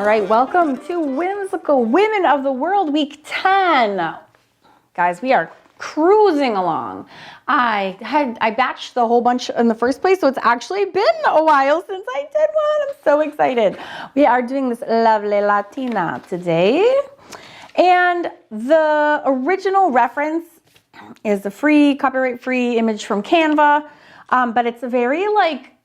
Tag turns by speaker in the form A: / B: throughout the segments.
A: All right, welcome to Whimsical Women of the World Week 10. Guys, we are cruising along. I batched the whole bunch in the first place, so it's actually been a while since I did one. I'm so excited. We are doing this lovely Latina today. And the original reference is a free, copyright-free image from Canva, but it's very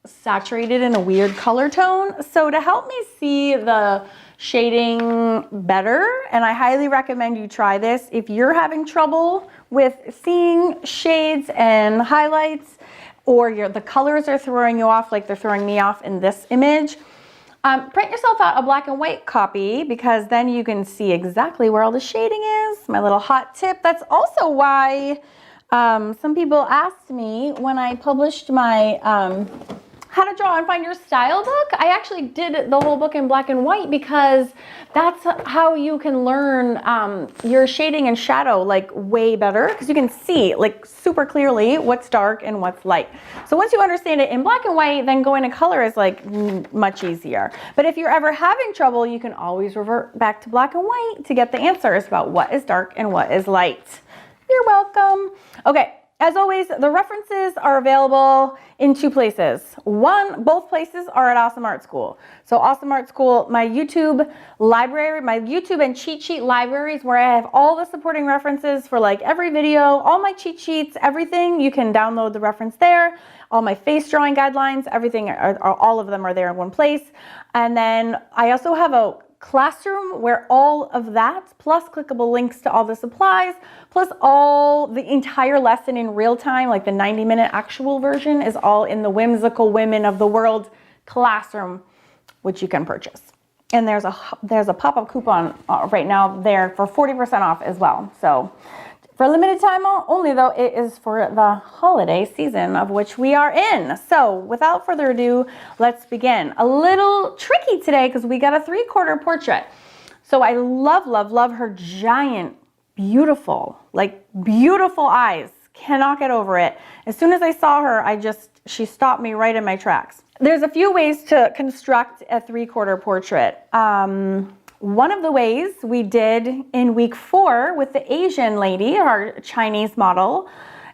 A: saturated in a weird color tone. So to help me see the shading better, and I highly recommend you try this if you're having trouble with seeing shades and highlights, or the colors are throwing you off like they're throwing me off in this image. Print yourself out a black and white copy, because then you can see exactly where all the shading is. My little hot tip. That's also why some people asked me when I published my How to Draw and Find Your Style book. I actually did the whole book in black and white because that's how you can learn your shading and shadow way better, because you can see super clearly what's dark and what's light. So once you understand it in black and white, then going to color is much easier. But if you're ever having trouble, you can always revert back to black and white to get the answers about what is dark and what is light. You're welcome. Okay. As always, the references are available in two places. Both places are at Awesome Art School. So Awesome Art School, my YouTube library, my YouTube and cheat sheet libraries, where I have all the supporting references for every video, all my cheat sheets, everything. You can download the reference there. All my face drawing guidelines, everything, all of them are there in one place. And then I also have a classroom where all of that, plus clickable links to all the supplies, plus all the entire lesson in real time, the 90-minute actual version, is all in the Whimsical Women of the World classroom, which you can purchase. And there's a pop-up coupon right now there for 40% off as well. So for a limited time only, though, it is for the holiday season of which we are in. So without further ado, let's begin. A little tricky today because we got a 3/4 portrait. So I love her giant, beautiful eyes. Cannot get over it. As soon as I saw her, she stopped me right in my tracks. There's a few ways to construct a 3/4 portrait. One of the ways we did in week 4 with the Asian lady, our Chinese model,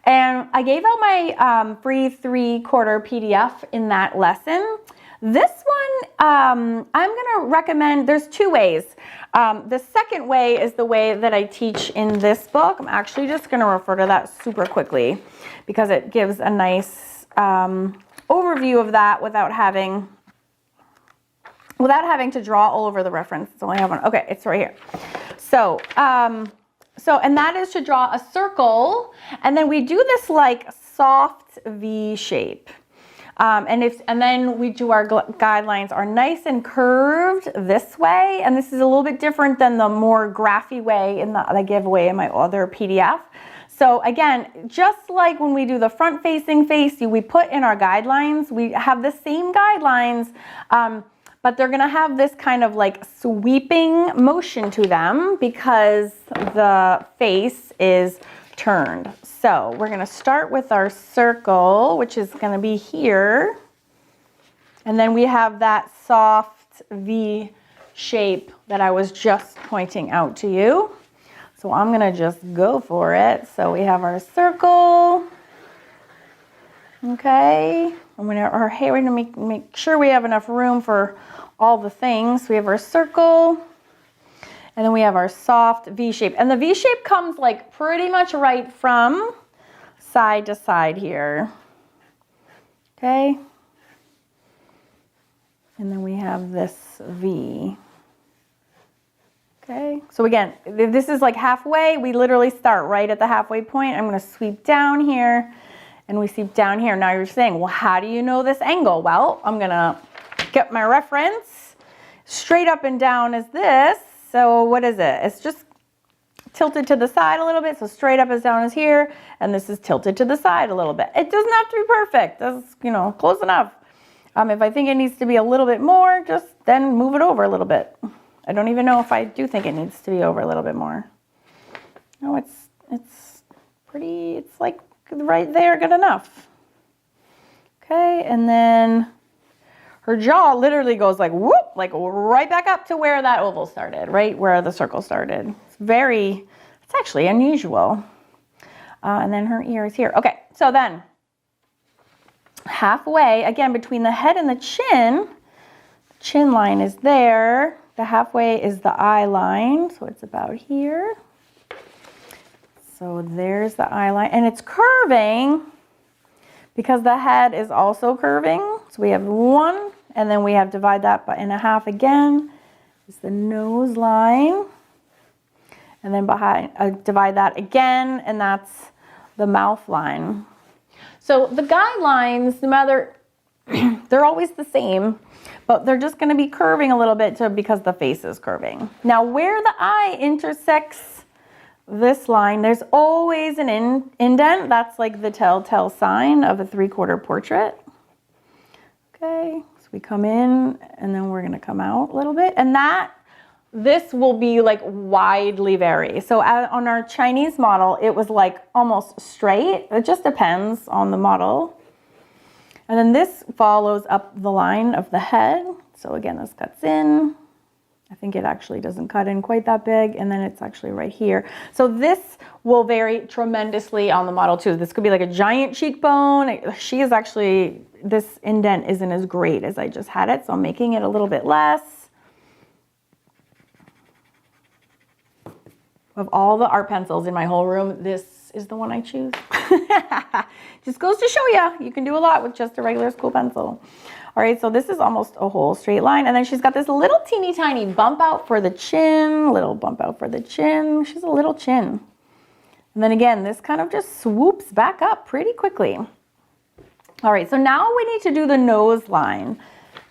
A: and I gave out my free 3/4 PDF in that lesson. This one, I'm gonna recommend, there's two ways. The second way is the way that I teach in this book. I'm actually just gonna refer to that super quickly because it gives a nice overview of that without having to draw all over the reference. It's only have one. Okay, it's right here. So, and that is to draw a circle, and then we do this soft V shape. And then we do our guidelines are nice and curved this way, and this is a little bit different than the more graphy way that I give away in my other PDF. So again, just like when we do the front-facing face, we put in our guidelines. We have the same guidelines, but they're gonna have this kind of sweeping motion to them because the face is turned. So we're gonna start with our circle, which is gonna be here. And then we have that soft V shape that I was just pointing out to you. So I'm gonna just go for it. So we have our circle. Okay, we're gonna make sure we have enough room for all the things. We have our circle, and then we have our soft V shape. And the V shape comes pretty much right from side to side here. Okay, and then we have this V. Okay, so again, if this is halfway, we literally start right at the halfway point. I'm gonna sweep down here, and we sweep down here. Now you're saying, well, how do you know this angle? Well, I'm gonna get my reference. Straight up and down is this. So what is it? It's just tilted to the side a little bit. So straight up as down is here, and this is tilted to the side a little bit. It doesn't have to be perfect. That's, close enough. If I think it needs to be a little bit more, just then move it over a little bit. I don't even know if I do think it needs to be over a little bit more. No, it's pretty, it's right there, good enough. Okay, and then her jaw literally goes like whoop, like right back up to where that oval started, right where the circle started. It's actually unusual. And then her ear is here. Okay, so then halfway, again, between the head and the chin line is there. The halfway is the eye line, so it's about here. So there's the eye line, and it's curving because the head is also curving. So we have one, and then we have divide that in a half again. Is the nose line, and then behind divide that again, and that's the mouth line. So the guidelines, no matter, they're always the same, but they're just going to be curving a little bit because the face is curving. Now where the eye intersects this line, there's always an indent. That's like the telltale sign of a 3/4 portrait. Okay, so we come in and then we're going to come out a little bit, and this will be like widely vary. So on our Chinese model, it was like almost straight. It just depends on the model. And then this follows up the line of the head. So again, this cuts in. I think it actually doesn't cut in quite that big, and then it's actually right here. So this will vary tremendously on the model too. This could be like a giant cheekbone. This indent isn't as great as I just had it, so I'm making it a little bit less. Of all the art pencils in my whole room, this is the one I choose. Just goes to show you can do a lot with just a regular school pencil. All right, so this is almost a whole straight line, and then she's got this little teeny tiny bump out for the chin, little bump out for the chin. She's a little chin. And then again, this kind of just swoops back up pretty quickly. All right, so now we need to do the nose line.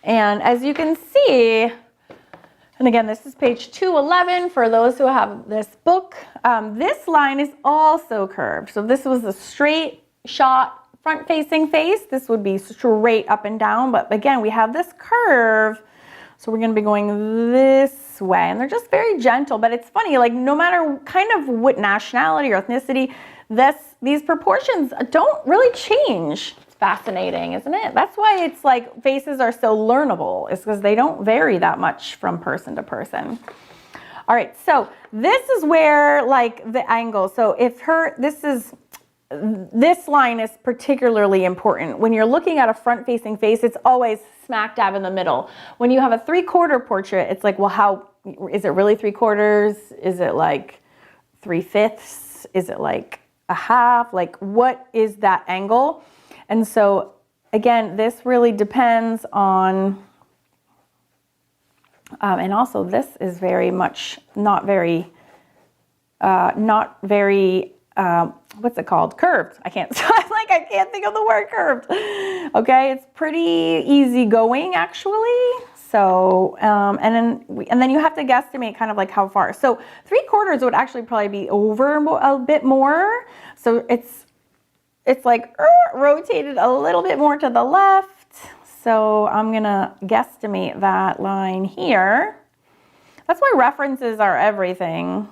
A: And as you can see, and again, this is page 211 for those who have this book. This line is also curved. So this was a straight shot front-facing face. This would be straight up and down. But again, we have this curve. So we're going to be going this way. And they're just very gentle. But it's funny, like no matter kind of what nationality or ethnicity, these proportions don't really change. Fascinating, isn't it? That's why it's like faces are so learnable, is because they don't vary that much from person to person. All right, so this is where like the angle. So if this line is particularly important. When you're looking at a front-facing face, it's always smack dab in the middle. When you have a 3/4 portrait, it's like, well, how is it really 3/4? Is it like 3/5? Is it like a half? Like what is that angle? And so, again, this really depends on, and also this is very much not very, what's it called? Curved. I can't think of the word curved. Okay, it's pretty easy going actually. So, and then you have to guesstimate kind of like how far. So 3/4 would actually probably be over a bit more. So it's like rotated a little bit more to the left. So I'm gonna guesstimate that line here. That's why references are everything.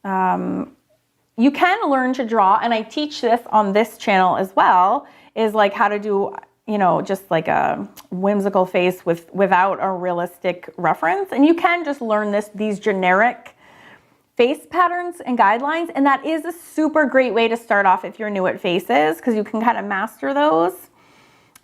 A: You can learn to draw, and I teach this on this channel as well, is like how to do, just like a whimsical face without a realistic reference. And you can just learn these generic face patterns and guidelines, and that is a super great way to start off if you're new at faces, because you can kind of master those.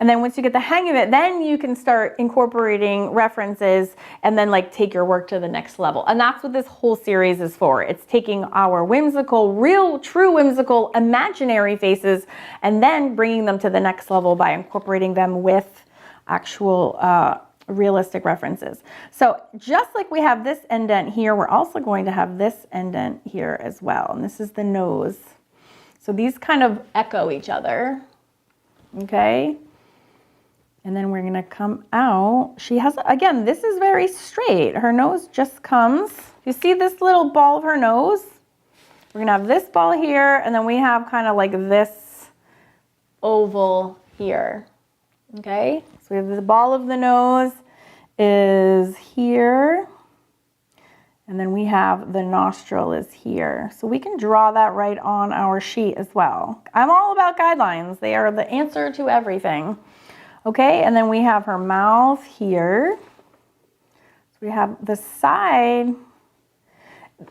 A: And then once you get the hang of it, then you can start incorporating references and then like take your work to the next level. And that's what this whole series is for. It's taking our whimsical, real, true whimsical, imaginary faces and then bringing them to the next level by incorporating them with actual realistic references. So just like we have this indent here, we're also going to have this indent here as well. And this is the nose. So these kind of echo each other. Okay. And then we're going to come out. She has, again, this is very straight. Her nose just comes. You see this little ball of her nose? We're going to have this ball here, and then we have kind of like this oval here. Okay? So we have the ball of the nose is here. And then we have the nostril is here. So we can draw that right on our sheet as well. I'm all about guidelines. They are the answer to everything. Okay, and then we have her mouth here. So we have the side.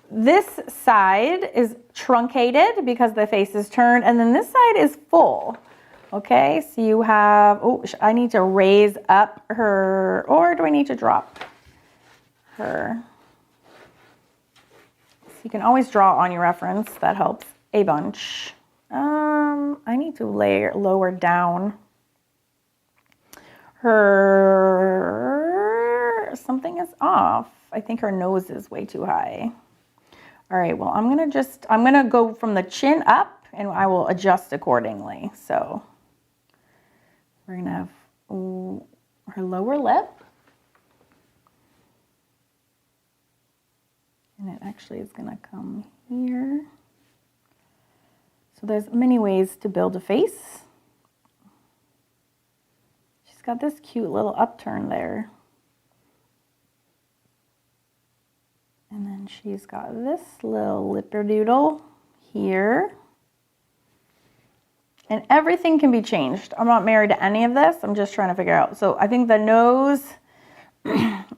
A: This side is truncated because the face is turned, and then this side is full. Okay, so you have, oh, I need to raise up her, or do I need to drop her? So you can always draw on your reference, that helps a bunch. I need to lower down her, something is off. I think her nose is way too high. All right, well, I'm gonna go from the chin up and I will adjust accordingly. So we're gonna have her lower lip. And it actually is gonna come here. So there's many ways to build a face. She's got this cute little upturn there. And then she's got this little lipperdoodle here. And everything can be changed. I'm not married to any of this. I'm just trying to figure out. So I think the nose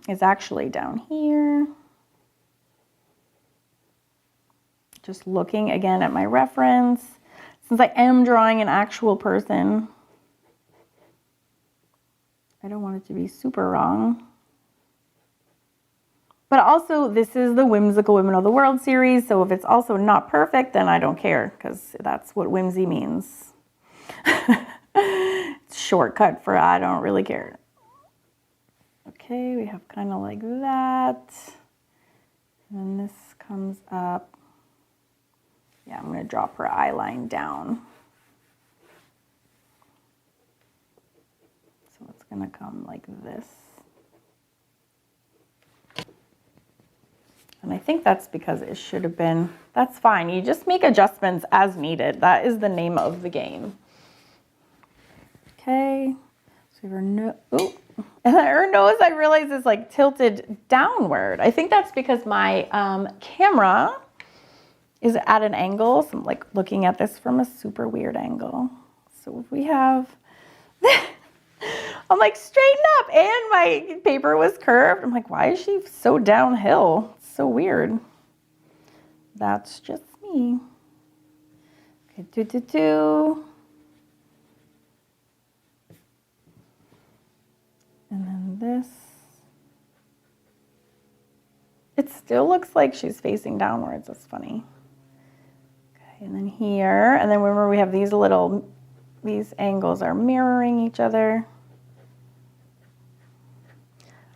A: is actually down here. Just looking again at my reference. Since I am drawing an actual person, I don't want it to be super wrong. But also, this is the Whimsical Women of the World series, so if it's also not perfect, then I don't care, because that's what whimsy means. It's shortcut for I don't really care. Okay, we have kind of like that. And then this comes up. Yeah, I'm going to drop her eye line down. So it's going to come like this. And I think that's because it should have been, that's fine. You just make adjustments as needed. That is the name of the game. Okay, so her nose, oh, and her nose I realize is like tilted downward. I think that's because my camera is at an angle. So I'm like looking at this from a super weird angle. So if we have, I'm like straighten up and my paper was curved. I'm like, why is she so downhill? It's so weird. That's just me. Okay, And then this. It still looks like she's facing downwards. That's funny. Okay, and then here, and then remember we have these angles are mirroring each other.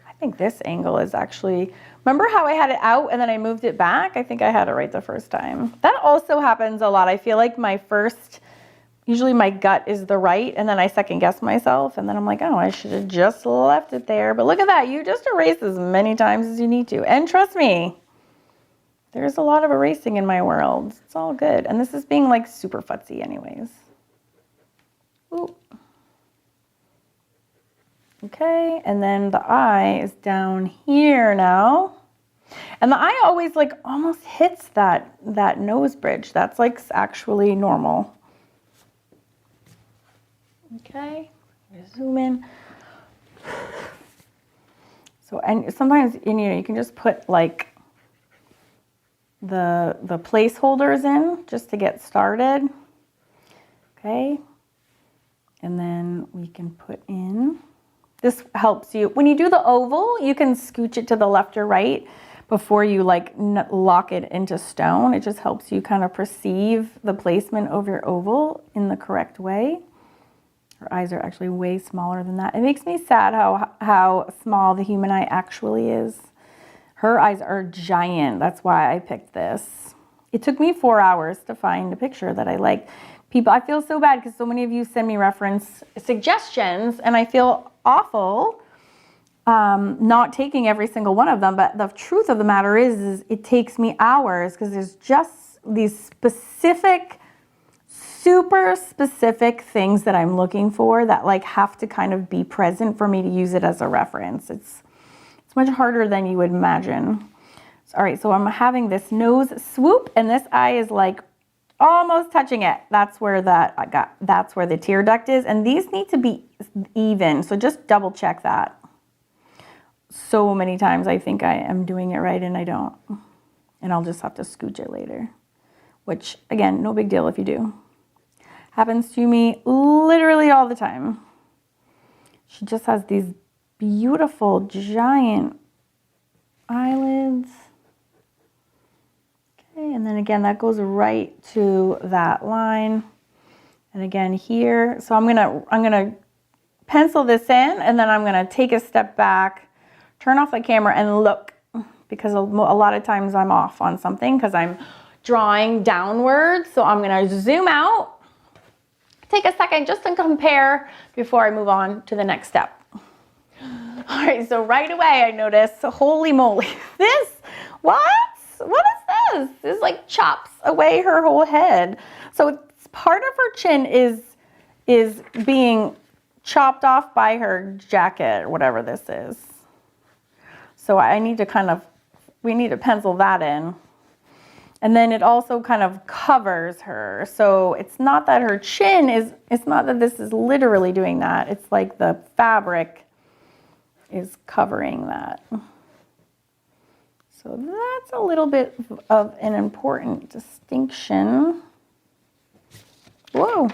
A: I think this angle is actually, remember how I had it out and then I moved it back? I think I had it right the first time. That also happens a lot. I feel like usually my gut is the right, and then I second guess myself, and then I'm like, oh, I should have just left it there. But look at that, you just erase as many times as you need to. And trust me, there's a lot of erasing in my world. It's all good. And this is being like super futzy anyways. Ooh. Okay, and then the eye is down here now. And the eye always like almost hits that nose bridge. That's like actually normal. Okay, zoom in. So, and sometimes, you can just put like the placeholders in just to get started. Okay, and then we can put in, this helps you, when you do the oval, you can scooch it to the left or right before you like lock it into stone. It just helps you kind of perceive the placement of your oval in the correct way. Her eyes are actually way smaller than that. It makes me sad how small the human eye actually is. Her eyes are giant. That's why I picked this. It took me 4 hours to find a picture that I liked. People, I feel so bad because so many of you send me reference suggestions and I feel awful not taking every single one of them. But the truth of the matter is it takes me hours because there's just these specific, super specific things that I'm looking for that like have to kind of be present for me to use it as a reference. It's much harder than you would imagine. All right, so I'm having this nose swoop and this eye is like almost touching it. That's where that's where the tear duct is. And these need to be even. So just double check that. So many times I think I am doing it right and I don't. And I'll just have to scooch it later. Which, again, no big deal if you do. Happens to me literally all the time. She just has these beautiful, giant eyelids. Okay, and then again, that goes right to that line. And again here, so I'm gonna pencil this in, and then I'm gonna take a step back, turn off the camera, and look, because a lot of times I'm off on something because I'm drawing downwards. So I'm gonna zoom out, take a second just to compare before I move on to the next step. All right, so right away I notice, holy moly, what is this? This like chops away her whole head. So it's part of her chin is being chopped off by her jacket or whatever this is. So I need to we need to pencil that in. And then it also kind of covers her. So it's not that her chin it's not that this is literally doing that. It's like the fabric is covering that. So that's a little bit of an important distinction. Whoa.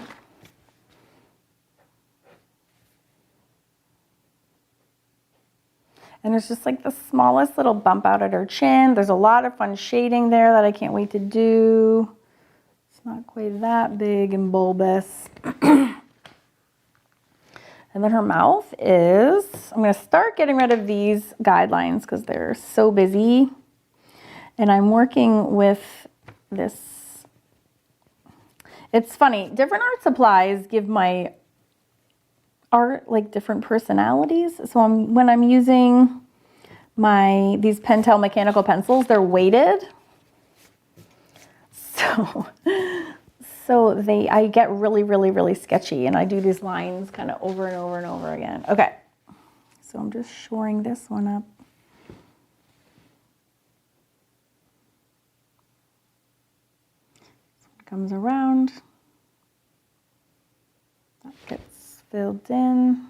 A: And there's just like the smallest little bump out at her chin. There's a lot of fun shading there that I can't wait to do. It's not quite that big and bulbous. And then her mouth is, I'm gonna start getting rid of these guidelines because they're so busy. And I'm working with this. It's funny, different art supplies give my art like different personalities. So when I'm using these Pentel mechanical pencils, they're weighted. So I get really, really, really sketchy, and I do these lines kind of over and over and over again. Okay, so I'm just shoring this one up. This one comes around. That gets filled in.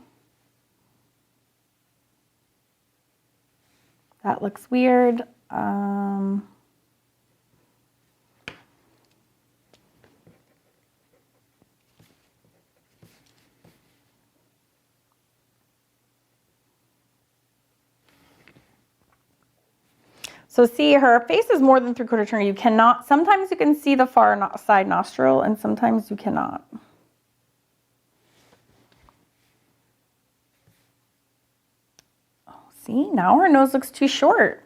A: That looks weird. So see, her face is more than 3/4 turn. You cannot, sometimes you can see the far side nostril and sometimes you cannot. See, now her nose looks too short.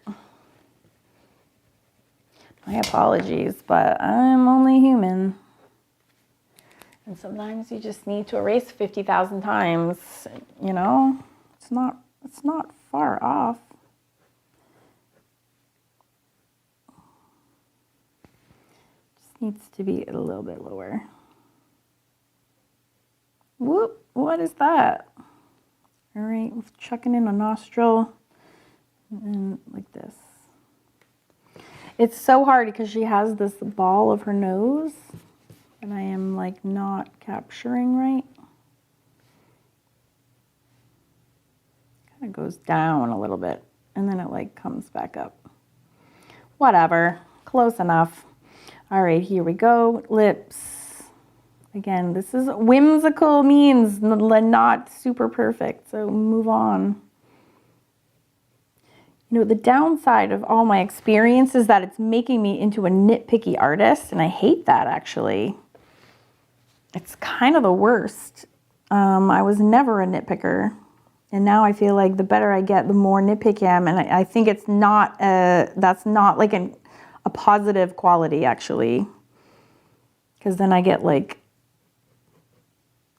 A: My apologies, but I'm only human. And sometimes you just need to erase 50,000 times, you know? It's not far off. Just needs to be a little bit lower. Whoop, what is that? All right, chucking in a nostril and like this. It's so hard because she has this ball of her nose and I am like not capturing right. Kind of goes down a little bit and then it like comes back up. Whatever, close enough. All right, here we go, lips. Again, this is whimsical, means not super perfect, so move on. You know, the downside of all my experience is that it's making me into a nitpicky artist, and I hate that, actually. It's kind of the worst. I was never a nitpicker, and now I feel like the better I get, the more nitpicky I am, and I think it's not, that's not like a positive quality, actually, because then I get like,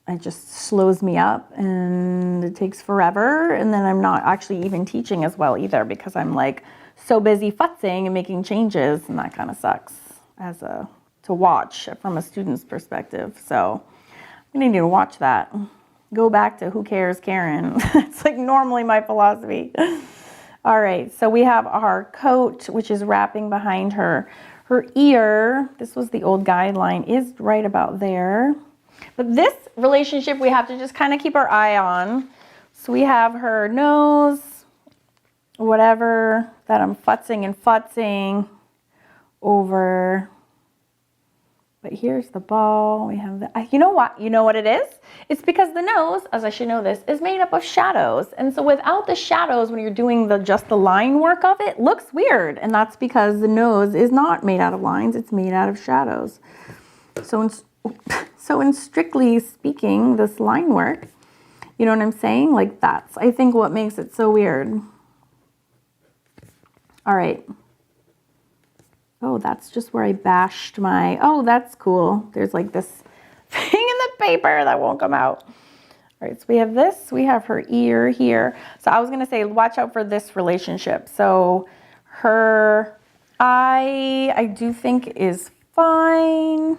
A: it just slows me up and it takes forever. And then I'm not actually even teaching as well either because I'm like so busy futzing and making changes, and that kind of sucks to watch from a student's perspective. So I'm gonna need to watch that. Go back to who cares, Karen. It's like normally my philosophy. All right, so we have our coat, which is wrapping behind her Her ear, this was the old guideline, is right about there. But this relationship we have to just kind of keep our eye on. So we have her nose, whatever that I'm futzing and futzing over. But here's the ball. We have the, you know what? You know what it is? It's because the nose, as I should know this, is made up of shadows. And so without the shadows, when you're doing just the line work of it, looks weird. And that's because the nose is not made out of lines. It's made out of shadows. So in strictly speaking, this line work, you know what I'm saying? Like that's, I think, what makes it so weird. All right. Oh, that's just where I bashed my, oh, that's cool. There's like this thing in the paper that won't come out. All right, so we have this, we have her ear here. So I was gonna say, watch out for this relationship. So her eye, I do think is fine.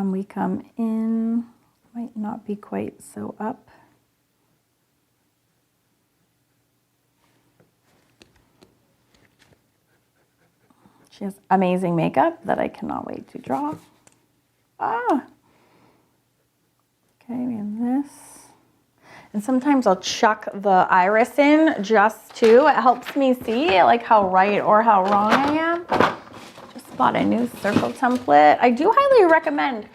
A: We come in, might not be quite so up. She has amazing makeup that I cannot wait to draw. Ah. Okay, we have this. And sometimes I'll chuck the iris in just to, it helps me see like how right or how wrong I am. Just bought a new circle template. I do highly recommend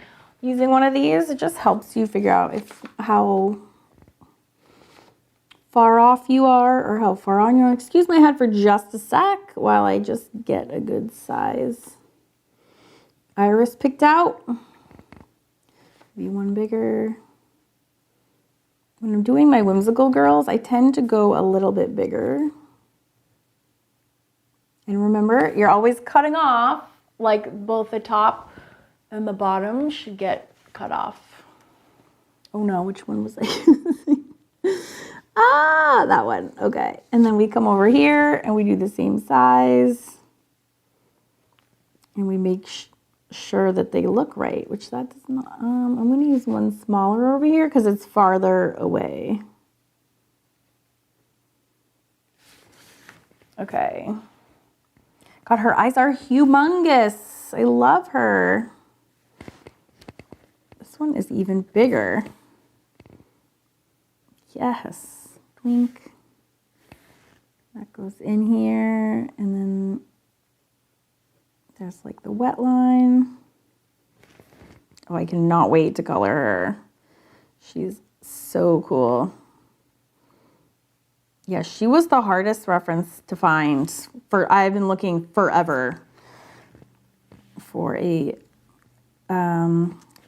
A: using one of these. It just helps you figure out how far off you are or how far on you are. Excuse my head for just a sec while I just get a good size iris picked out. Maybe one bigger. When I'm doing my whimsical girls, I tend to go a little bit bigger. And remember, you're always cutting off, like both the top and the bottom should get cut off. Oh no, which one was I using? Ah, that one. Okay. And then we come over here and we do the same size. And we make sure that they look right, which that does not. I'm going to use one smaller over here because it's farther away. Okay. God, her eyes are humongous. I love her. This one is even bigger. Yes. Twink. That goes in here, and then there's like the wet line. Oh, I cannot wait to color her. She's so cool. Yeah, she was the hardest reference to find. I've been looking forever for a,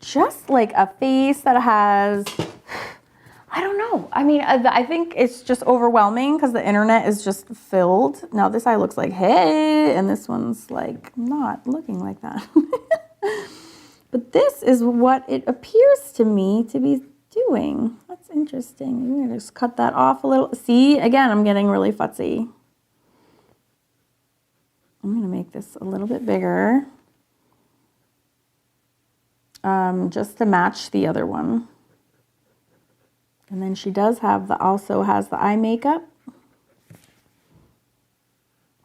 A: just like a face that has, I don't know. I mean, I think it's just overwhelming because the internet is just filled. Now this eye looks like, hey, and this one's like not looking like that. But this is what it appears to me to be doing. That's interesting. I'm gonna just cut that off a little. See, again, I'm getting really futzy. I'm gonna make this a little bit bigger. Just to match the other one. And then she does have also has the eye makeup.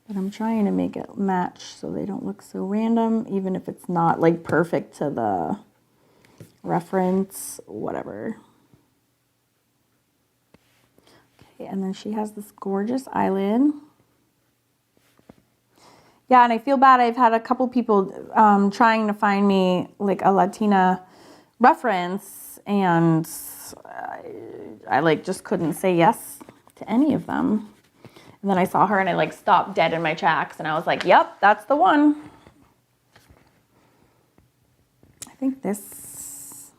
A: But I'm trying to make it match so they don't look so random, even if it's not like perfect to the reference, whatever. Okay, and then she has this gorgeous eyelid. Yeah, and I feel bad. I've had a couple people trying to find me like a Latina reference, and I like just couldn't say yes to any of them. And then I saw her and I like stopped dead in my tracks and I was like, yep, that's the one. I think this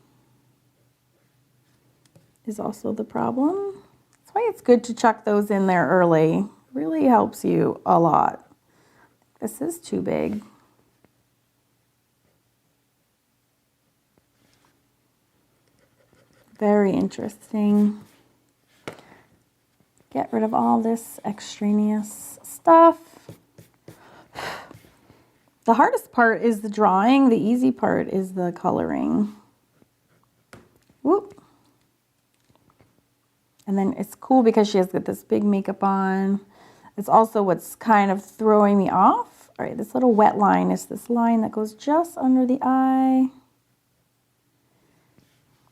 A: is also the problem. That's why it's good to chuck those in there early. Really helps you a lot. This is too big. Very interesting. Get rid of all this extraneous stuff. The hardest part is the drawing. The easy part is the coloring. Whoop. And then it's cool because she has got this big makeup on. It's also what's kind of throwing me off All right, this little wet line is this line that goes just under the eye.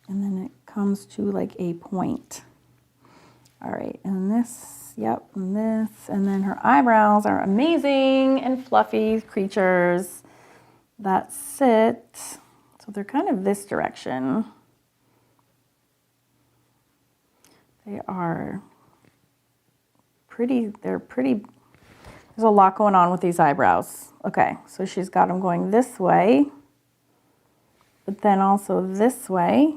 A: And then it comes to like a point. All right, and this, yep, and this, and then her eyebrows are amazing and fluffy creatures that sit, so they're kind of this direction. They are pretty, they're pretty, there's a lot going on with these eyebrows. Okay, so she's got them going this way, but then also this way.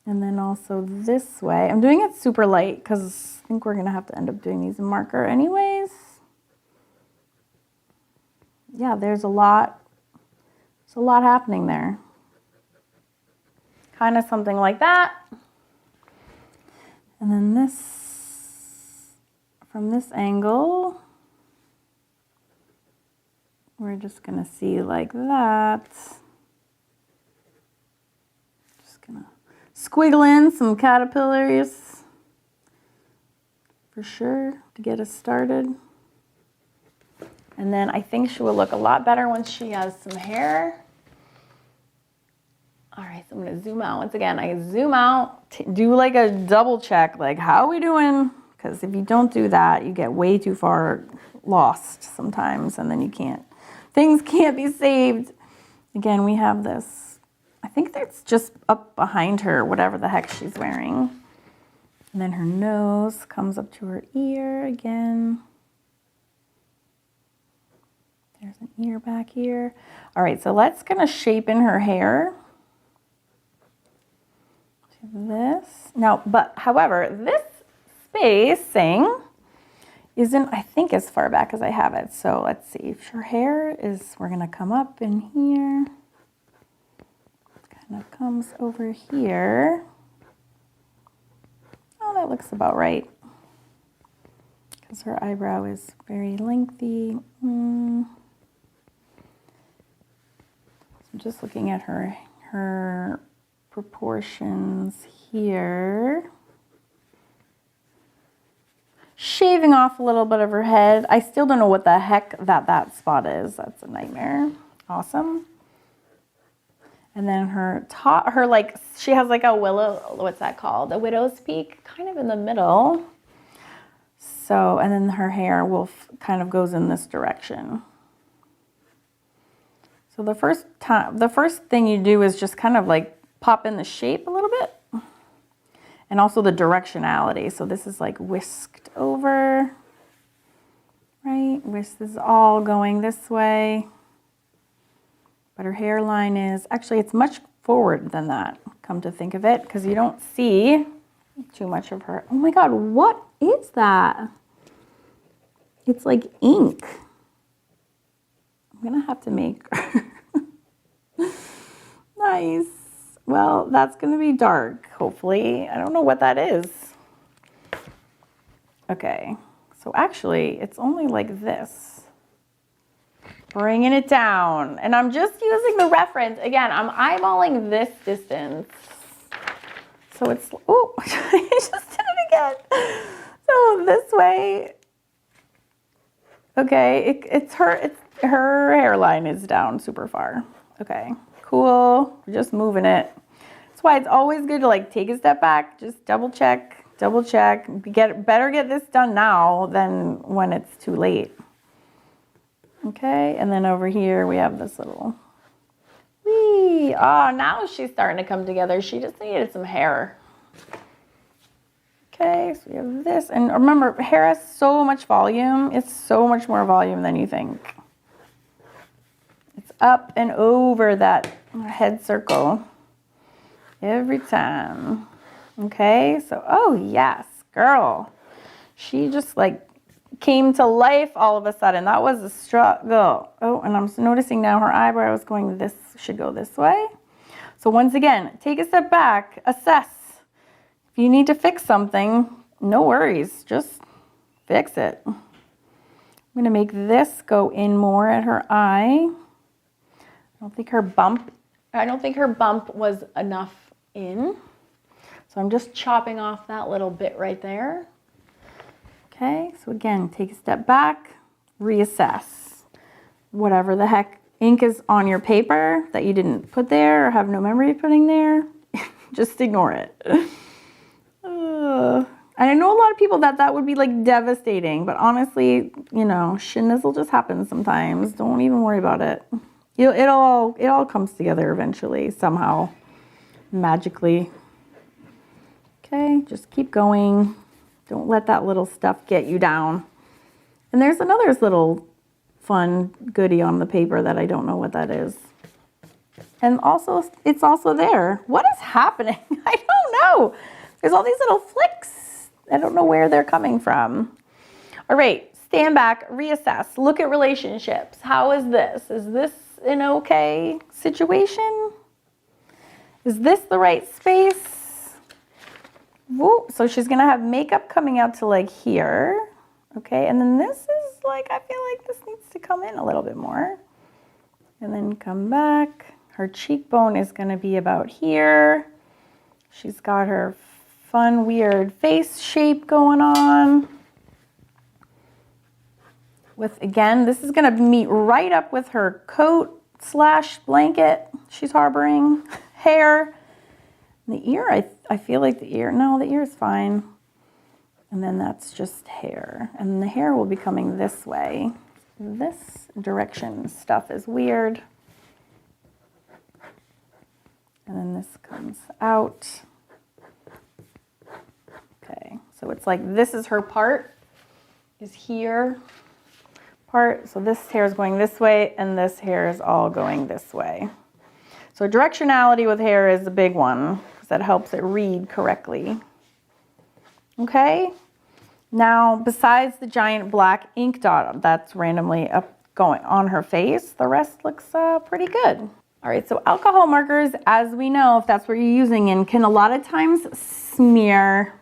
A: And then also this way. I'm doing it super light because I think we're gonna have to end up doing these in marker anyways. Yeah, there's a lot happening there. Kind of something like that. And then this, from this angle, we're just gonna see like that. Just gonna squiggle in some caterpillars for sure to get us started. And then I think she will look a lot better once she has some hair. All right, so I'm gonna zoom out. Once again, I zoom out, do like a double check, like how are we doing? Because if you don't do that, you get way too far lost sometimes, and then you can't, things can't be saved. Again, we have this, I think that's just up behind her, whatever the heck she's wearing. And then her nose comes up to her ear again. There's an ear back here. All right, so let's gonna shape in her hair. This. Now, but however, this spacing isn't, I think, as far back as I have it. So let's see, if her hair is, we're gonna come up in here. Kind of comes over here. Oh, that looks about right. Because her eyebrow is very lengthy. I'm just looking at her proportions here. Shaving off a little bit of her head. I still don't know what the heck that spot is. That's a nightmare. Awesome. And then her top, her like, she has like a willow, what's that called? A widow's peak, kind of in the middle. So, and then her hair will kind of goes in this direction. So the first thing you do is just kind of like pop in the shape a little bit. And also the directionality. So this is like whisked over, right? This is all going this way. But her hairline is, actually it's much forward than that, come to think of it, because you don't see too much of her. Oh my God, what is that? It's like ink. I'm gonna have to make nice. Well, that's gonna be dark, hopefully. I don't know what that is. Okay, so actually it's only like this. Bringing it down. And I'm just using the reference. Again, I'm eyeballing this distance. So it's, oh, I just did it again. So this way, okay, it's her hairline is down super far. Okay, cool, we're just moving it. That's why it's always good to like take a step back, just double check, better get this done now than when it's too late. Okay, and then over here we have this little, whee, oh, now she's starting to come together. She just needed some hair. Okay, so we have this, and remember, hair has so much volume. It's so much more volume than you think. It's up and over that head circle every time. Okay, so, oh yes, girl. She just like came to life all of a sudden. That was a struggle. Oh, and I'm noticing now her eyebrow is going this, should go this way. So once again, take a step back, assess. If you need to fix something, no worries, just fix it. I'm gonna make this go in more at her eye. I don't think her bump was enough in. So I'm just chopping off that little bit right there. Okay, so again, take a step back, reassess. Whatever the heck ink is on your paper that you didn't put there or have no memory of putting there, just ignore it. And I know a lot of people that would be like devastating, but honestly, you know, schnizzle just happens sometimes. Don't even worry about it. It all comes together eventually, somehow, magically. Okay, just keep going. Don't let that little stuff get you down. And there's another little fun goodie on the paper that I don't know what that is. And also, it's also there. What is happening? I don't know. There's all these little flicks. I don't know where they're coming from. All right, stand back, reassess, look at relationships. How is this? Is this an okay situation? Is this the right space? Whoop. So she's gonna have makeup coming out to like here. Okay, and then this is like, I feel like this needs to come in a little bit more. And then come back. Her cheekbone is gonna be about here. She's got her fun, weird face shape going on. With, again, this is gonna meet right up with her coat / blanket she's harboring. Hair. The ear, I feel like the ear, no, the ear is fine. And then that's just hair. And the hair will be coming this way. This direction stuff is weird. And then this comes out. Okay, so it's like this is her part, is here part. So this hair is going this way and this hair is all going this way. So directionality with hair is a big one because that helps it read correctly. Okay, now besides the giant black ink dot that's randomly up going on her face, the rest looks pretty good. All right, so alcohol markers, as we know, if that's what you're using in, can a lot of times smear.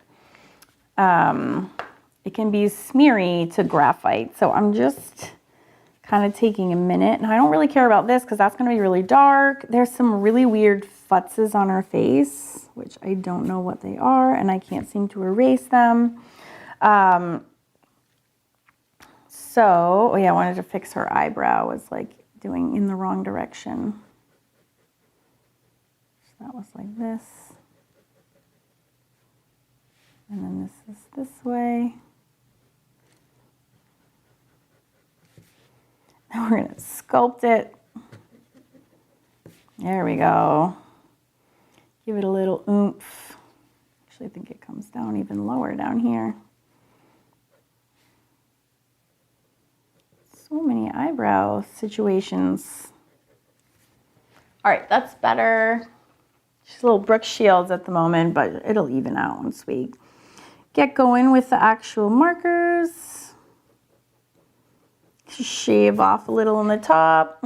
A: It can be smeary to graphite. So I'm just kind of taking a minute, and I don't really care about this because that's going to be really dark. There's some really weird futzes on her face, which I don't know what they are, and I can't seem to erase them. So, oh yeah, I wanted to fix her eyebrow. Was like doing in the wrong direction. So that was like this. And then this is this way. Now we're gonna sculpt it. There we go. Give it a little oomph. Actually, I think it comes down even lower down here. So many eyebrow situations. All right, that's better. She's a little Brooke Shields at the moment, but it'll even out once we get going with the actual markers. Shave off a little on the top.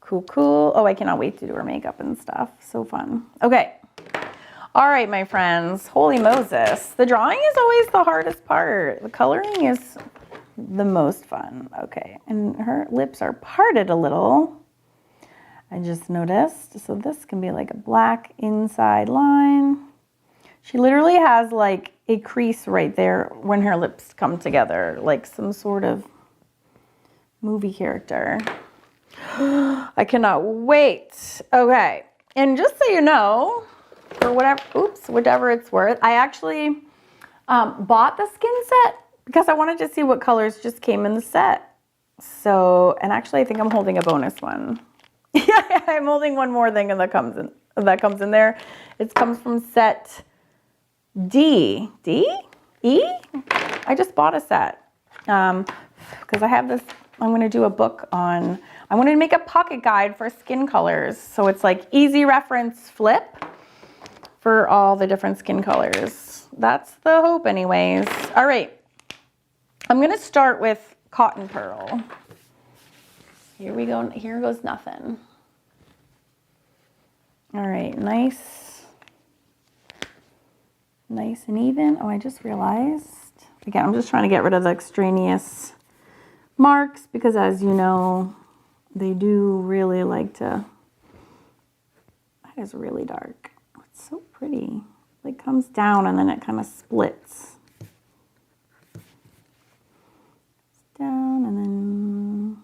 A: Cool, cool. Oh, I cannot wait to do her makeup and stuff. So fun. Okay. All right, my friends. Holy Moses. The drawing is always the hardest part. The coloring is the most fun. Okay. And her lips are parted a little. I just noticed. So this can be like a black inside line. She literally has like a crease right there when her lips come together, like some sort of movie character. I cannot wait. Okay. And just so you know, for whatever it's worth, I actually bought the skin set because I wanted to see what colors just came in the set. So, and actually I think I'm holding a bonus one. Yeah, I'm holding one more thing that comes in there. It comes from set D. D? E? I just bought a set. Because I have this, I'm going to do a book on, I wanted to make a pocket guide for skin colors. So it's like easy reference flip for all the different skin colors. That's the hope anyways. All right. I'm going to start with Cotton Pearl. Here we go. Here goes nothing. All right. Nice and even. Oh, I just realized. Again, I'm just trying to get rid of the extraneous marks because, as you know, they do really like to. That is really dark. It's so pretty. It like comes down and then it kind of splits. down, and then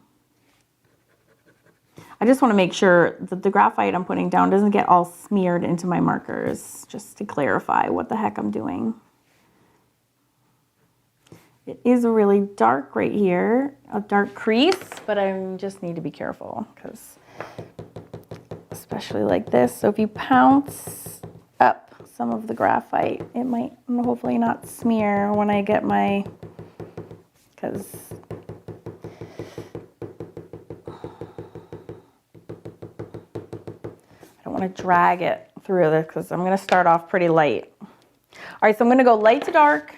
A: I just want to make sure that the graphite I'm putting down doesn't get all smeared into my markers, just to clarify what the heck I'm doing. It is really dark right here, a dark crease, but I just need to be careful because especially like this. So if you pounce up some of the graphite, it might hopefully not smear when I get my, because I don't want to drag it through this because I'm going to start off pretty light. All right, so I'm going to go light to dark.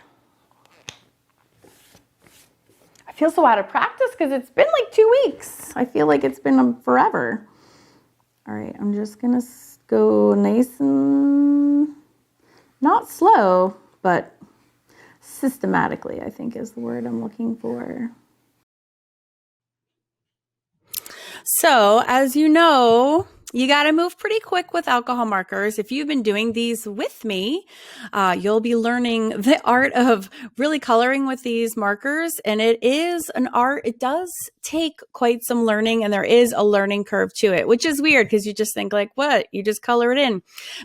A: I feel so out of practice because it's been like 2 weeks. I feel like it's been forever. All right, I'm just going to go nice and not slow, but systematically, I think is the word I'm looking for. So, as you know, you got to move pretty quick with alcohol markers. If you've been doing these with me, you'll be learning the art of really coloring with these markers. And it is an art. It does take quite some learning, and there is a learning curve to it, which is weird because you just think like, what? You just color it in.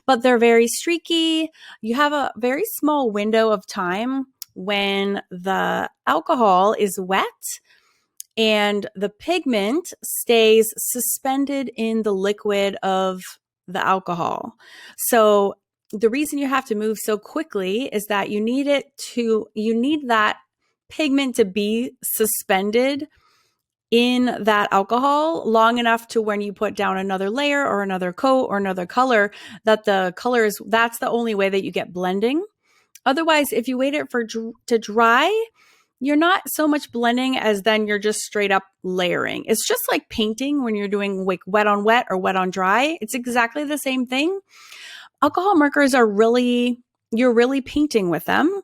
A: But they're very streaky. You have a very small window of time when the alcohol is wet and the pigment stays suspended in the liquid of the alcohol. So the reason you have to move so quickly is that you need that pigment to be suspended in that alcohol long enough to when you put down another layer or another coat or another color, that the colors, that's the only way that you get blending. Otherwise, if you wait it to dry, you're not so much blending as then you're just straight up layering. It's just like painting when you're doing like wet on wet or wet on dry. It's exactly the same thing. Alcohol markers are you're really painting with them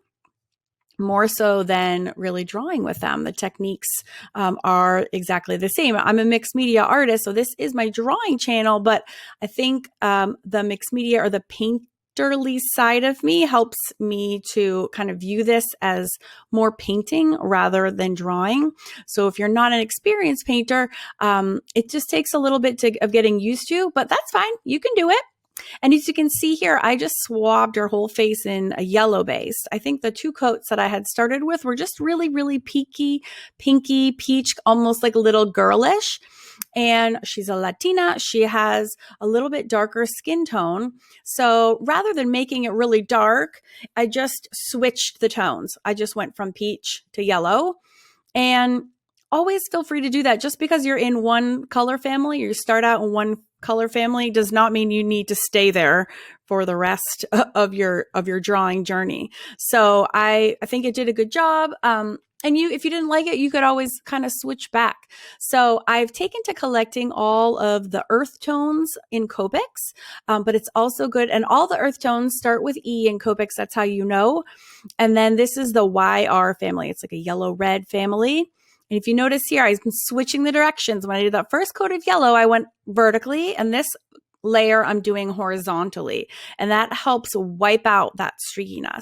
A: more so than really drawing with them. The techniques are exactly the same. I'm a mixed media artist, so this is my drawing channel, but I think the mixed media or the painterly side of me helps me to kind of view this as more painting rather than drawing. So if you're not an experienced painter, it just takes a little bit of getting used to, but that's fine. You can do it. And as you can see here, I just swabbed her whole face in a yellow base. I think the 2 coats that I had started with were just really, really pinky, peach, almost like a little girlish. And she's a Latina. She has a little bit darker skin tone. So rather than making it really dark, I just switched the tones. I just went from peach to yellow. And always feel free to do that. Just because you're in one color family, you start out in one color family, does not mean you need to stay there for the rest of your drawing journey. So I think it did a good job. And if you didn't like it, you could always kind of switch back. So I've taken to collecting all of the earth tones in Copics, but it's also good. And all the earth tones start with E in Copics. That's how you know. And then this is the YR family. It's like a yellow-red family. And if you notice here, I've been switching the directions. When I did that first coat of yellow, I went vertically, and this layer I'm doing horizontally. And that helps wipe out that streakiness.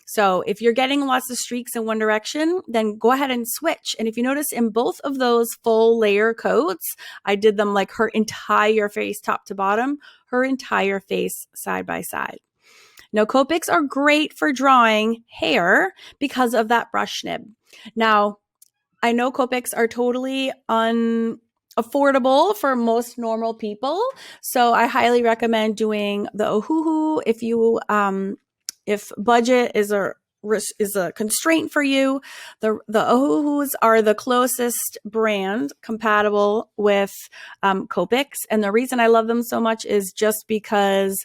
A: So if you're getting lots of streaks in one direction, then go ahead and switch. And if you notice in both of those full layer coats, I did them like her entire face top to bottom, her entire face side by side. Now, Copics are great for drawing hair because of that brush nib. Now, I know Copics are totally unaffordable for most normal people, so I highly recommend doing the Ohuhu if budget is a constraint for you. The Ohuhus are the closest brand compatible with Copics, and the reason I love them so much is just because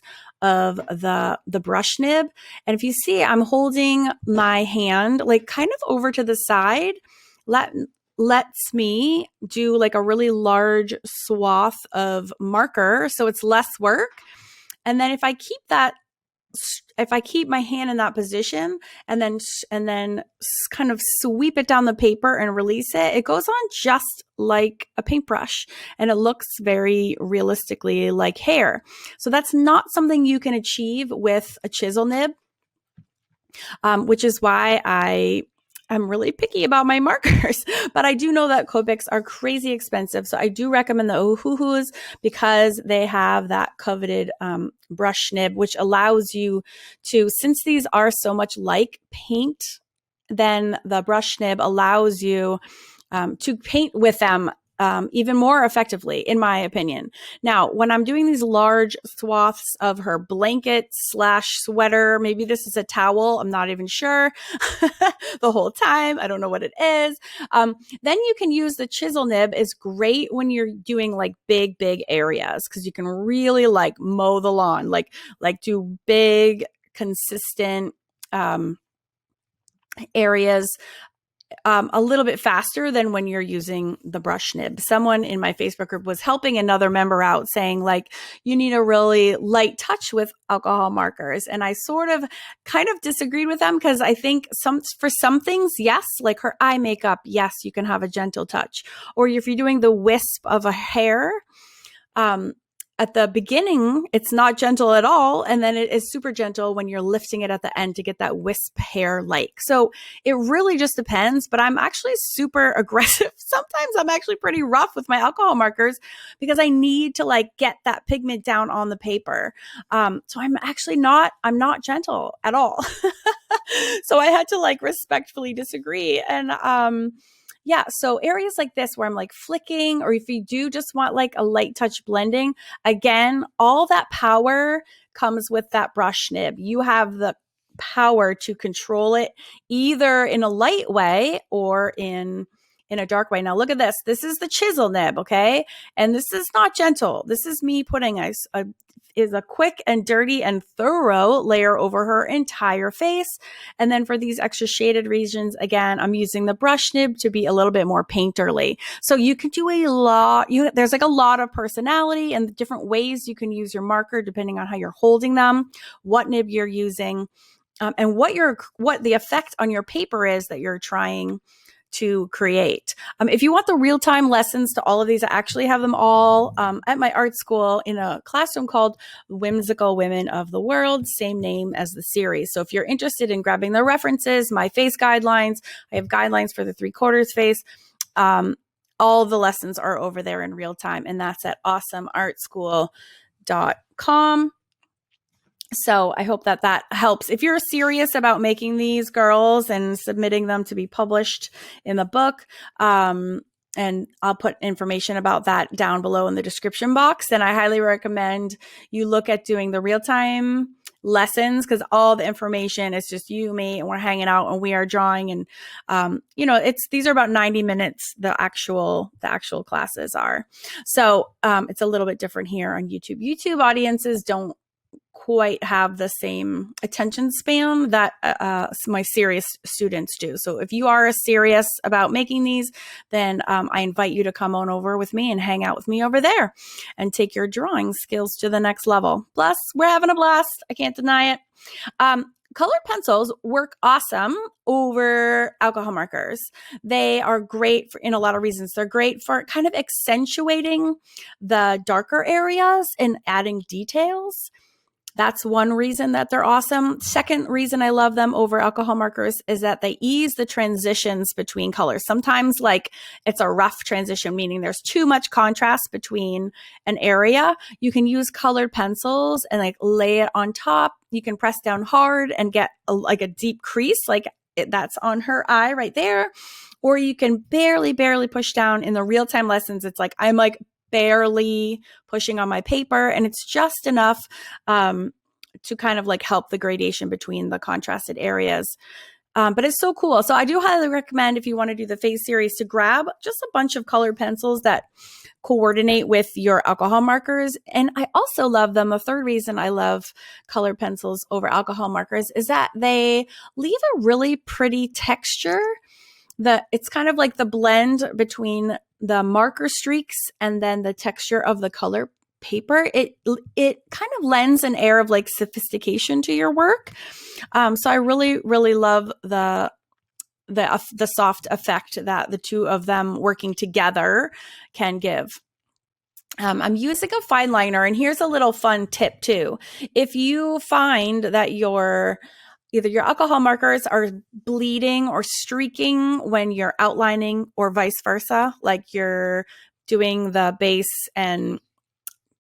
A: of the brush nib. And if you see, I'm holding my hand like kind of over to the side. Lets me do like a really large swath of marker, so it's less work. And then if I keep my hand in that position and then kind of sweep it down the paper and release it, it goes on just like a paintbrush, and it looks very realistically like hair. So that's not something you can achieve with a chisel nib, which is why I I'm really picky about my markers, but I do know that Copics are crazy expensive. So I do recommend the Ohuhus because they have that coveted brush nib, which allows you to, since these are so much like paint, then the brush nib allows you to paint with them even more effectively, in my opinion. Now, when I'm doing these large swaths of her blanket / sweater, maybe this is a towel, I'm not even sure the whole time. I don't know what it is. Then you can use the chisel nib. Is great when you're doing like big areas because you can really like mow the lawn, like do big, consistent areas a little bit faster than when you're using the brush nib. Someone in my Facebook group was helping another member out saying like, you need a really light touch with alcohol markers. And I sort of kind of disagreed with them because I think for some things, yes, like her eye makeup, yes, you can have a gentle touch. Or if you're doing the wisp of a hair, at the beginning, it's not gentle at all. And then it is super gentle when you're lifting it at the end to get that wisp hair like. So it really just depends, but I'm actually super aggressive. Sometimes I'm actually pretty rough with my alcohol markers because I need to like get that pigment down on the paper. So I'm not gentle at all. So I had to like respectfully disagree. And, yeah, so areas like this where I'm like flicking, or if you do just want like a light touch blending, again, all that power comes with that brush nib. You have the power to control it either in a light way or in a dark way. Now look at this. This is the chisel nib, okay? And this is not gentle. This is me putting a quick and dirty and thorough layer over her entire face. And then for these extra shaded regions, again, I'm using the brush nib to be a little bit more painterly. So you can do a lot. There's like a lot of personality and different ways you can use your marker depending on how you're holding them, what nib you're using, and what the effect on your paper is that you're trying to create. If you want the real-time lessons to all of these, I actually have them all at my art school in a classroom called Whimsical Women of the World, same name as the series. So if you're interested in grabbing the references, my face guidelines, I have guidelines for the 3/4 face. All the lessons are over there in real time, and that's at awesomeartschool.com. So I hope that helps. If you're serious about making these, girls, and submitting them to be published in the book, and I'll put information about that down below in the description box, then I highly recommend you look at doing the real-time lessons because all the information is just you, me, and we're hanging out and we are drawing. And, these are about 90 minutes, the actual classes are. So it's a little bit different here on YouTube. YouTube audiences don't quite have the same attention span that my serious students do. So if you are serious about making these, then I invite you to come on over with me and hang out with me over there and take your drawing skills to the next level. Plus, we're having a blast. I can't deny it. Colored pencils work awesome over alcohol markers. They are great in a lot of reasons. They're great for kind of accentuating the darker areas and adding details. That's one reason that they're awesome. Second reason I love them over alcohol markers is that they ease the transitions between colors. Sometimes like it's a rough transition, meaning there's too much contrast between an area. You can use colored pencils and like lay it on top. You can press down hard and get a deep crease, like that's on her eye right there. Or you can barely push down. In the real-time lessons, it's like I'm like barely pushing on my paper, and it's just enough to kind of like help the gradation between the contrasted areas. But it's so cool. So I do highly recommend, if you want to do the face series, to grab just a bunch of colored pencils that coordinate with your alcohol markers. And I also love them. The third reason I love colored pencils over alcohol markers is that they leave a really pretty texture. It's kind of like the blend between the marker streaks and then the texture of the color paper. It kind of lends an air of like sophistication to your work. So I really love the soft effect that the two of them working together can give. I'm using a fine liner, and here's a little fun tip too. If you find that your either your alcohol markers are bleeding or streaking when you're outlining, or vice versa, like you're doing the base and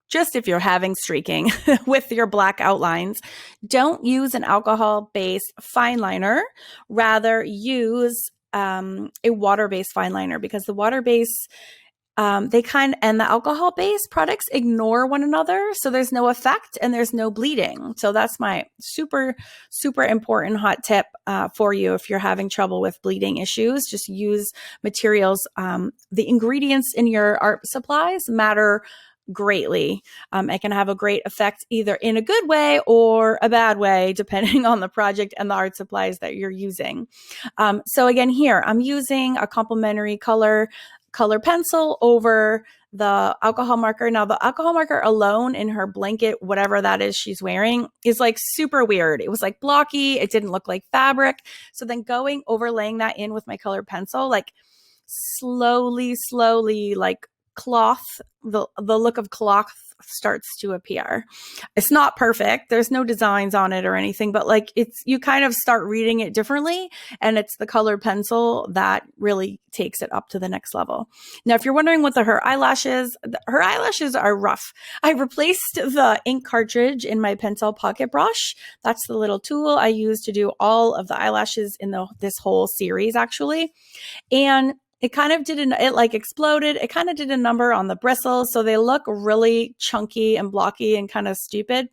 A: just if you're having streaking with your black outlines, don't use an alcohol-based fine liner. Rather use a water-based fine liner, because the water-based and the alcohol-based products ignore one another. So there's no effect and there's no bleeding. So that's my super, super important hot tip for you. If you're having trouble with bleeding issues, just use materials. The ingredients in your art supplies matter greatly. It can have a great effect either in a good way or a bad way, depending on the project and the art supplies that you're using. So again, here I'm using a complementary color pencil over the alcohol marker. Now the alcohol marker alone in her blanket, whatever that is she's wearing, is like super weird. It was like blocky. It didn't look like fabric. So then overlaying that in with my colored pencil, like slowly, like cloth, the look of cloth starts to appear. It's not perfect. There's no designs on it or anything, but like you kind of start reading it differently, and it's the colored pencil that really takes it up to the next level. Now, if you're wondering what her eyelashes are rough. I replaced the ink cartridge in my Pentel pocket brush. That's the little tool I use to do all of the eyelashes in this whole series, actually. And it kind of it exploded. It kind of did a number on the bristles. So they look really chunky and blocky and kind of stupid.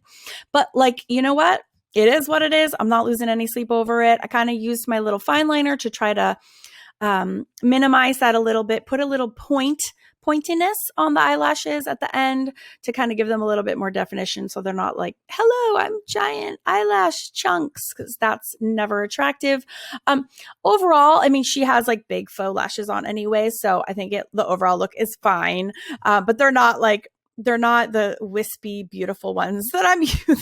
A: But like, you know what? It is what it is. I'm not losing any sleep over it. I kind of used my little fine liner to try to minimize that a little bit, put a little pointiness on the eyelashes at the end to kind of give them a little bit more definition, so they're not like, hello, I'm giant eyelash chunks, because that's never attractive. Overall, I mean, she has like big faux lashes on anyway, so I think the overall look is fine, but they're not the wispy, beautiful ones that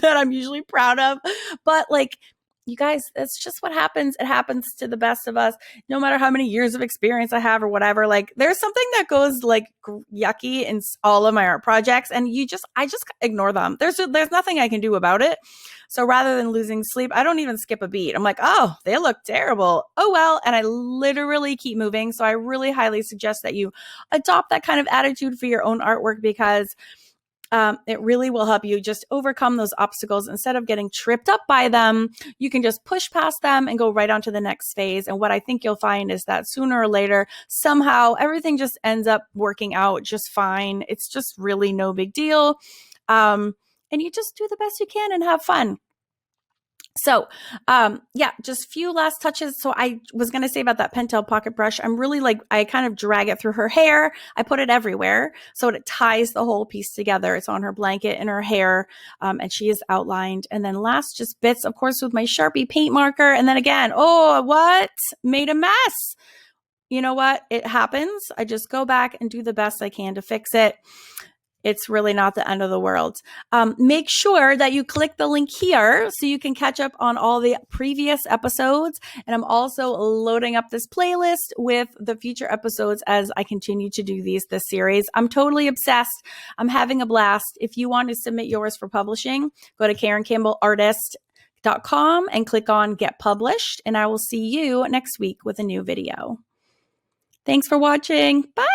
A: I'm usually proud of. But like, you guys, that's just what happens. It happens to the best of us, no matter how many years of experience I have or whatever. Like, there's something that goes like yucky in all of my art projects, and I just ignore them. There's nothing I can do about it. So rather than losing sleep, I don't even skip a beat. I'm like, oh, they look terrible. Oh, well. And I literally keep moving. So I really highly suggest that you adopt that kind of attitude for your own artwork, because it really will help you just overcome those obstacles. Instead of getting tripped up by them, you can just push past them and go right on to the next phase. And what I think you'll find is that sooner or later, somehow everything just ends up working out just fine. It's just really no big deal. And you just do the best you can and have fun. So, yeah, just few last touches. So I was going to say about that Pentel pocket brush, I'm really I kind of drag it through her hair. I put it everywhere, so it ties the whole piece together. It's on her blanket and her hair, and she is outlined. And then last, just bits, of course, with my Sharpie paint marker. And then again, oh, what? Made a mess. You know what? It happens. I just go back and do the best I can to fix it. It's really not the end of the world. Make sure that you click the link here so you can catch up on all the previous episodes. And I'm also loading up this playlist with the future episodes as I continue to do this series. I'm totally obsessed. I'm having a blast. If you want to submit yours for publishing, go to KarenCampbellArtist.com and click on Get Published. And I will see you next week with a new video. Thanks for watching. Bye.